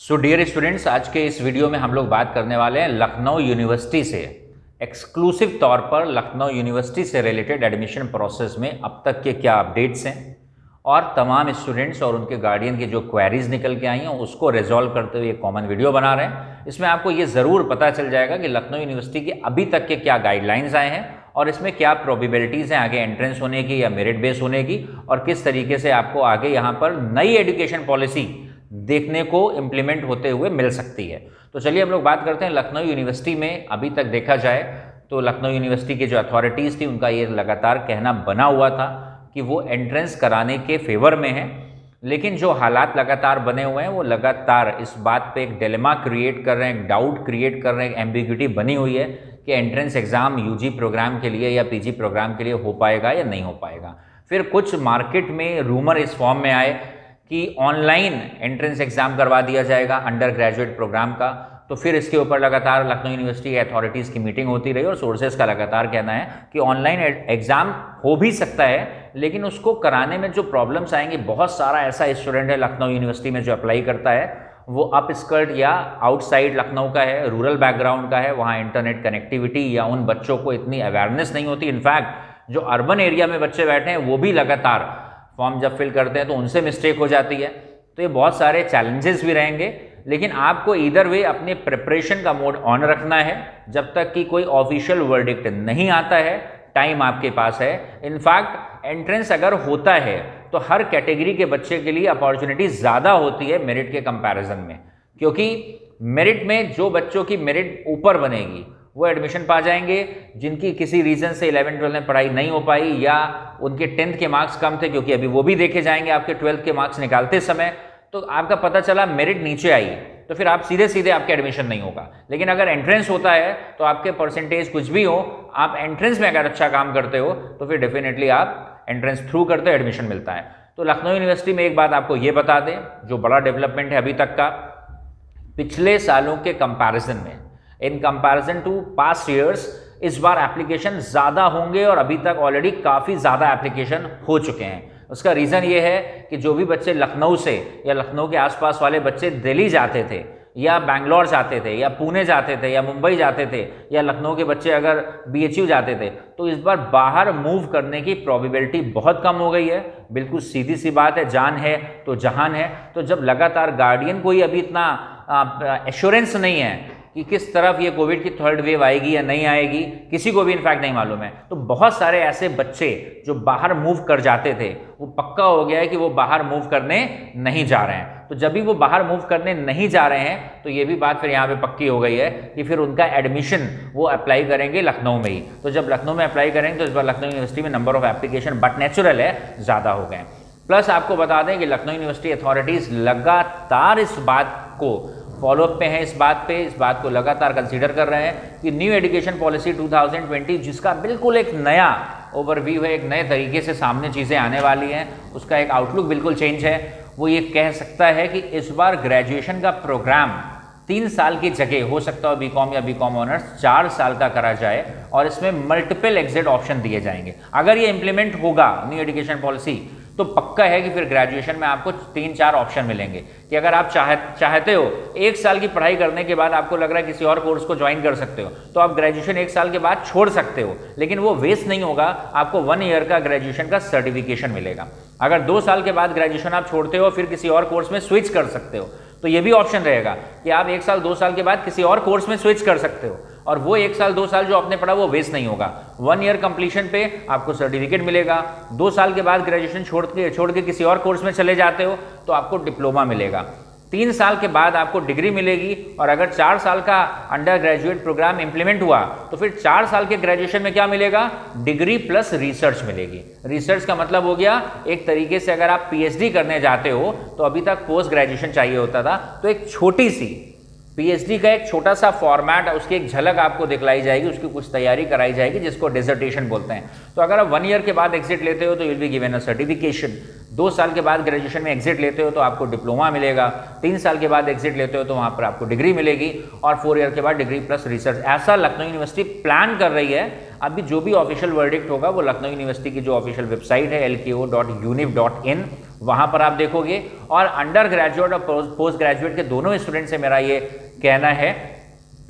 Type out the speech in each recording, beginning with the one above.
So dear students, आज के इस वीडियो में हम लोग बात करने वाले हैं लखनऊ यूनिवर्सिटी से एक्सक्लूसिव तौर पर लखनऊ यूनिवर्सिटी से रिलेटेड एडमिशन प्रोसेस में अब तक के क्या अपडेट्स हैं और तमाम स्टूडेंट्स और उनके गार्डियन की जो क्वेरीज निकल के आई हैं उसको रिजॉल्व करते हुए एक कॉमन वीडियो बना रहे हैं। इसमें आपको ये ज़रूर पता चल जाएगा कि लखनऊ यूनिवर्सिटी के अभी तक के क्या गाइडलाइंस आए हैं और इसमें क्या प्रोबेबिलिटीज़ हैं आगे एंट्रेंस होने की या मेरिट बेस होने की, और किस तरीके से आपको आगे यहाँ पर नई एजुकेशन पॉलिसी देखने को इम्प्लीमेंट होते हुए मिल सकती है। तो चलिए हम लोग बात करते हैं लखनऊ यूनिवर्सिटी में। अभी तक देखा जाए तो लखनऊ यूनिवर्सिटी की जो अथॉरिटीज़ थी उनका ये लगातार कहना बना हुआ था कि वो एंट्रेंस कराने के फेवर में है, लेकिन जो हालात लगातार बने हुए हैं वो लगातार इस बात पे एक डिलेमा क्रिएट कर रहे हैं, एक डाउट क्रिएट कर रहे हैं, एक एम्बिग्यूटी बनी हुई है कि एंट्रेंस एग्ज़ाम यूजी प्रोग्राम के लिए या पीजी प्रोग्राम के लिए हो पाएगा या नहीं हो पाएगा। फिर कुछ मार्केट में रूमर इस फॉर्म में आए कि ऑनलाइन एंट्रेंस एग्ज़ाम करवा दिया जाएगा अंडर ग्रेजुएट प्रोग्राम का। तो फिर इसके ऊपर लगातार लखनऊ यूनिवर्सिटी अथॉरिटीज़ की मीटिंग होती रही और सोर्सेज का लगातार कहना है कि ऑनलाइन एग्ज़ाम हो भी सकता है, लेकिन उसको कराने में जो प्रॉब्लम्स आएंगे, बहुत सारा ऐसा स्टूडेंट है लखनऊ यूनिवर्सिटी में जो अप्लाई करता है वो अप स्कर्ट या आउटसाइड लखनऊ का है, रूरल बैकग्राउंड का है, वहाँ इंटरनेट कनेक्टिविटी या उन बच्चों को इतनी अवेयरनेस नहीं होती। इनफैक्ट जो अर्बन एरिया में बच्चे बैठे हैं वो भी लगातार फॉर्म जब फिल करते हैं तो उनसे मिस्टेक हो जाती है। तो ये बहुत सारे चैलेंजेस भी रहेंगे, लेकिन आपको ईदर वे अपने प्रिपरेशन का मोड ऑन रखना है जब तक कि कोई ऑफिशियल वर्डिक्ट नहीं आता है। टाइम आपके पास है। इनफैक्ट एंट्रेंस अगर होता है तो हर कैटेगरी के बच्चे के लिए अपॉर्चुनिटी ज़्यादा होती है मेरिट के कंपैरिजन में, क्योंकि मेरिट में जो बच्चों की मेरिट ऊपर बनेगी वो एडमिशन पा जाएंगे। जिनकी किसी रीज़न से 11-12 में पढ़ाई नहीं हो पाई या उनके 10th के मार्क्स कम थे, क्योंकि अभी वो भी देखे जाएंगे आपके 12th के मार्क्स निकालते समय, तो आपका पता चला मेरिट नीचे आई तो फिर आप सीधे सीधे आपके एडमिशन नहीं होगा। लेकिन अगर एंट्रेंस होता है तो आपके परसेंटेज कुछ भी हो, आप एंट्रेंस में अगर अच्छा काम करते हो तो फिर डेफिनेटली आप एंट्रेंस थ्रू करते हो एडमिशन मिलता है। तो लखनऊ यूनिवर्सिटी में एक बात आपको ये बता दें, जो बड़ा डेवलपमेंट है अभी तक का, पिछले सालों के कंपैरिजन में, in comparison to past years, इस बार एप्लीकेशन ज़्यादा होंगे और अभी तक ऑलरेडी काफ़ी ज़्यादा एप्लीकेशन हो चुके हैं। उसका रीज़न ये है कि जो भी बच्चे लखनऊ से या लखनऊ के आसपास वाले बच्चे दिल्ली जाते थे या बैंगलोर जाते थे या पुणे जाते थे या मुंबई जाते थे या लखनऊ के बच्चे अगर BHU जाते थे, तो इस बार बाहर मूव करने की प्रोबेबिलिटी बहुत कम हो गई है। बिल्कुल सीधी सी बात है, जान है तो जहान है। तो जब लगातार गार्डियन को ही अभी इतना एश्योरेंस नहीं है कि किस तरफ ये कोविड की थर्ड वेव आएगी या नहीं आएगी, किसी को भी इनफैक्ट नहीं मालूम है, तो बहुत सारे ऐसे बच्चे जो बाहर मूव कर जाते थे वो पक्का हो गया है कि वो बाहर मूव करने नहीं जा रहे हैं। तो जब भी वो बाहर मूव करने नहीं जा रहे हैं तो ये भी बात फिर यहाँ पे पक्की हो गई है कि फिर उनका एडमिशन वो अप्लाई करेंगे लखनऊ में ही। तो जब लखनऊ में अप्लाई करेंगे तो इस बार लखनऊ यूनिवर्सिटी में number of application but natural है ज़्यादा हो गए। प्लस आपको बता दें कि लखनऊ यूनिवर्सिटी अथॉरिटीज़ लगातार इस बात को फॉलोअप पे हैं, इस बात को लगातार कंसीडर कर रहे हैं कि न्यू एजुकेशन पॉलिसी 2020, जिसका बिल्कुल एक नया ओवरव्यू है, एक नए तरीके से सामने चीज़ें आने वाली हैं, उसका एक आउटलुक बिल्कुल चेंज है। वो ये कह सकता है कि इस बार ग्रेजुएशन का प्रोग्राम 3 साल की जगह हो सकता है बीकॉम या बीकॉम ऑनर्स 4 साल का करा जाए और इसमें मल्टीपल एग्जिट ऑप्शन दिए जाएंगे। अगर ये इंप्लीमेंट होगा न्यू एजुकेशन पॉलिसी तो पक्का है कि फिर ग्रेजुएशन में आपको 3-4 ऑप्शन मिलेंगे कि अगर आप चाहते हो 1 साल की पढ़ाई करने के बाद आपको लग रहा है किसी और कोर्स को ज्वाइन कर सकते हो, तो आप ग्रेजुएशन 1 साल के बाद छोड़ सकते हो, लेकिन वो वेस्ट नहीं होगा, आपको 1 ईयर का ग्रेजुएशन का सर्टिफिकेशन मिलेगा। अगर 2 साल के बाद ग्रेजुएशन आप छोड़ते हो फिर किसी और कोर्स में स्विच कर सकते हो, तो ये भी ऑप्शन रहेगा कि आप 1 साल 2 साल के बाद किसी और कोर्स में स्विच कर सकते हो और वो 1 साल 2 साल जो आपने पढ़ा वो वेस्ट नहीं होगा। 1 ईयर कंप्लीशन पे आपको सर्टिफिकेट मिलेगा। 2 साल के बाद ग्रेजुएशन छोड़ के किसी और कोर्स में चले जाते हो तो आपको डिप्लोमा मिलेगा। 3 साल के बाद आपको डिग्री मिलेगी और अगर 4 साल का अंडर ग्रेजुएट प्रोग्राम इंप्लीमेंट हुआ तो फिर 4 साल के ग्रेजुएशन में क्या मिलेगा? डिग्री प्लस रिसर्च मिलेगी। रिसर्च का मतलब हो गया एक तरीके से अगर आप PhD करने जाते हो तो अभी तक पोस्ट ग्रेजुएशन चाहिए होता था, तो एक छोटी सी PhD का एक छोटा सा फॉर्मेट, उसकी एक झलक आपको दिखलाई जाएगी, उसकी कुछ तैयारी कराई जाएगी जिसको डिसर्टेशन बोलते हैं। तो अगर आप 1 ईयर के बाद एग्जिट लेते हो तो you will be given a certification. 2 साल के बाद ग्रेजुएशन में एग्जिट लेते हो तो आपको डिप्लोमा मिलेगा। 3 साल के बाद एग्जिट लेते हो तो वहाँ पर आपको डिग्री मिलेगी और 4 ईयर के बाद डिग्री प्लस रिसर्च। ऐसा लखनऊ यूनिवर्सिटी प्लान कर रही है। अभी जो भी ऑफिशियल वर्डिक्ट होगा वो लखनऊ यूनिवर्सिटी की जो ऑफिशियल वेबसाइट है lko.univ.in वहाँ पर आप देखोगे। और अंडर ग्रेजुएट और पोस्ट ग्रेजुएट के दोनों स्टूडेंट से मेरा ये कहना है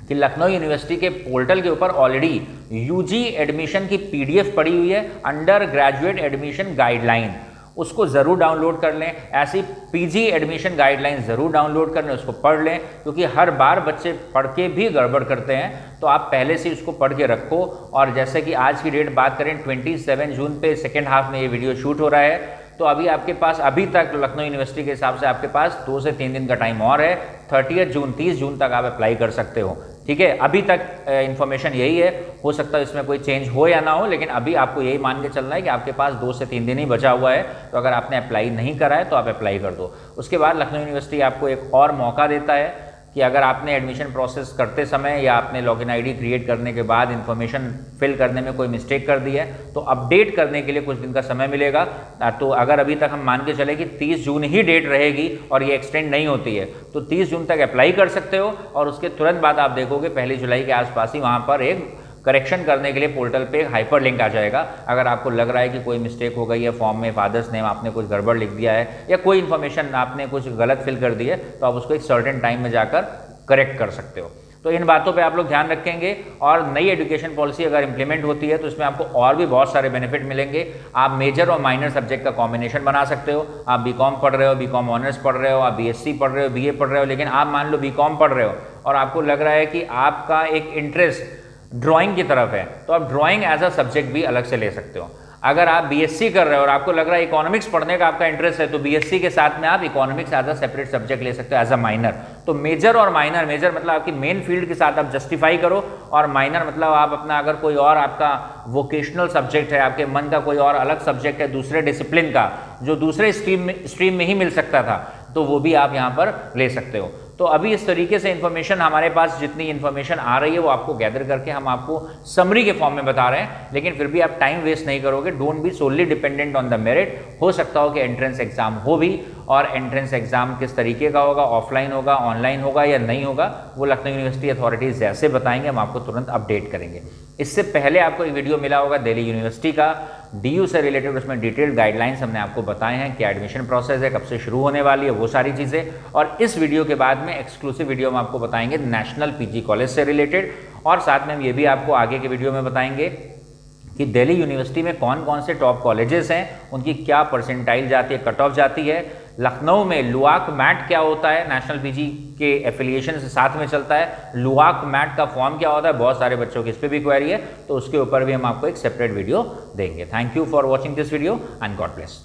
कि लखनऊ यूनिवर्सिटी के पोर्टल के ऊपर ऑलरेडी यूजी एडमिशन की पीडीएफ पड़ी हुई है, अंडर ग्रेजुएट एडमिशन गाइडलाइन, उसको ज़रूर डाउनलोड कर लें। ऐसी पीजी एडमिशन गाइडलाइन ज़रूर डाउनलोड कर लें, उसको पढ़ लें, क्योंकि हर बार बच्चे पढ़ के भी गड़बड़ करते हैं, तो आप पहले से उसको पढ़ के रखो। और जैसे कि आज की डेट बात करें 27 जून पे सेकेंड हाफ में ये वीडियो शूट हो रहा है, तो अभी आपके पास अभी तक लखनऊ यूनिवर्सिटी के हिसाब से आपके पास 2 से 3 दिन का टाइम और है। 30 जून तक आप अप्लाई कर सकते हो, ठीक है। अभी तक इन्फॉर्मेशन यही है, हो सकता है इसमें कोई चेंज हो या ना हो, लेकिन अभी आपको यही मान के चलना है कि आपके पास 2 से 3 दिन ही बचा हुआ है। तो अगर आपने अप्लाई नहीं करा है तो आप अप्लाई कर दो। उसके बाद लखनऊ यूनिवर्सिटी आपको एक और मौका देता है कि अगर आपने एडमिशन प्रोसेस करते समय या आपने लॉगिन आईडी क्रिएट करने के बाद इन्फॉर्मेशन फिल करने में कोई मिस्टेक कर दी है, तो अपडेट करने के लिए कुछ दिन का समय मिलेगा। तो अगर अभी तक हम मान के चले कि 30 जून ही डेट रहेगी और ये एक्सटेंड नहीं होती है, तो 30 जून तक अप्लाई कर सकते हो। और उसके तुरंत बाद आप देखोगे 1 जुलाई के आसपास ही वहाँ पर एक करेक्शन करने के लिए पोर्टल पे हाइपर लिंक आ जाएगा। अगर आपको लग रहा है कि कोई मिस्टेक हो गई है, फॉर्म में फादर्स नेम आपने कुछ गड़बड़ लिख दिया है या कोई इन्फॉर्मेशन आपने कुछ गलत फिल कर दी है, तो आप उसको एक सर्टेन टाइम में जाकर करेक्ट कर सकते हो। तो इन बातों पे आप लोग ध्यान रखेंगे। और नई एजुकेशन पॉलिसी अगर इंप्लीमेंट होती है तो इसमें आपको और भी बहुत सारे बेनिफिट मिलेंगे। आप मेजर और माइनर सब्जेक्ट का कॉम्बिनेशन बना सकते हो। आप बीकॉम पढ़ रहे हो, बीकॉम ऑनर्स पढ़ रहे हो, आप बीएससी पढ़ रहे हो, बीए पढ़ रहे हो, लेकिन आप मान लो बीकॉम पढ़ रहे हो और आपको लग रहा है कि आपका एक इंटरेस्ट ड्राइंग की तरफ है, तो आप ड्राइंग एज अ सब्जेक्ट भी अलग से ले सकते हो। अगर आप बीएससी कर रहे हो और आपको लग रहा है इकोनॉमिक्स पढ़ने का आपका इंटरेस्ट है, तो बीएससी के साथ में आप economics as a separate subject ले सकते हो एज अ माइनर। तो मेजर और माइनर, मेजर मतलब आपकी मेन फील्ड के साथ आप जस्टिफाई करो, और माइनर मतलब आप अपना अगर कोई और आपका वोकेशनल सब्जेक्ट है, आपके मन का कोई और अलग सब्जेक्ट है दूसरे डिसिप्लिन का, जो दूसरे स्ट्रीम में ही मिल सकता था, तो वो भी आप यहाँ पर ले सकते हो। तो अभी इस तरीके से इन्फॉर्मेशन हमारे पास जितनी इन्फॉर्मेशन आ रही है वो आपको गैदर करके हम आपको समरी के फॉर्म में बता रहे हैं, लेकिन फिर भी आप टाइम वेस्ट नहीं करोगे। Don't be solely dependent on the merit. हो सकता हो कि एंट्रेंस एग्जाम हो भी, और एंट्रेंस एग्जाम किस तरीके का होगा, ऑफलाइन होगा, ऑनलाइन होगा या नहीं होगा, वो लखनऊ यूनिवर्सिटी अथॉरिटीज जैसे बताएंगे हम आपको तुरंत अपडेट करेंगे। इससे पहले आपको एक वीडियो मिला होगा दिल्ली यूनिवर्सिटी का, डीयू से रिलेटेड, उसमें डिटेल्ड गाइडलाइंस हमने आपको बताए हैं, क्या एडमिशन प्रोसेस है, कब से शुरू होने वाली है, वो सारी चीज़ें। और इस वीडियो के बाद में एक्सक्लूसिव वीडियो हम आपको बताएंगे नेशनल पीजी कॉलेज से रिलेटेड, और साथ में हम ये भी आपको आगे के वीडियो में बताएंगे कि दिल्ली यूनिवर्सिटी में कौन कौन से टॉप कॉलेजेस हैं, उनकी क्या परसेंटाइल जाती है, कट ऑफ जाती है। लखनऊ में लुआक मैट क्या होता है, नेशनल पीजी के एफिलिएशन से साथ में चलता है। लुआक मैट का फॉर्म क्या होता है, बहुत सारे बच्चों की इस पर भी क्वेरी है, तो उसके ऊपर भी हम आपको एक सेपरेट वीडियो देंगे। Thank you for watching this video and God bless.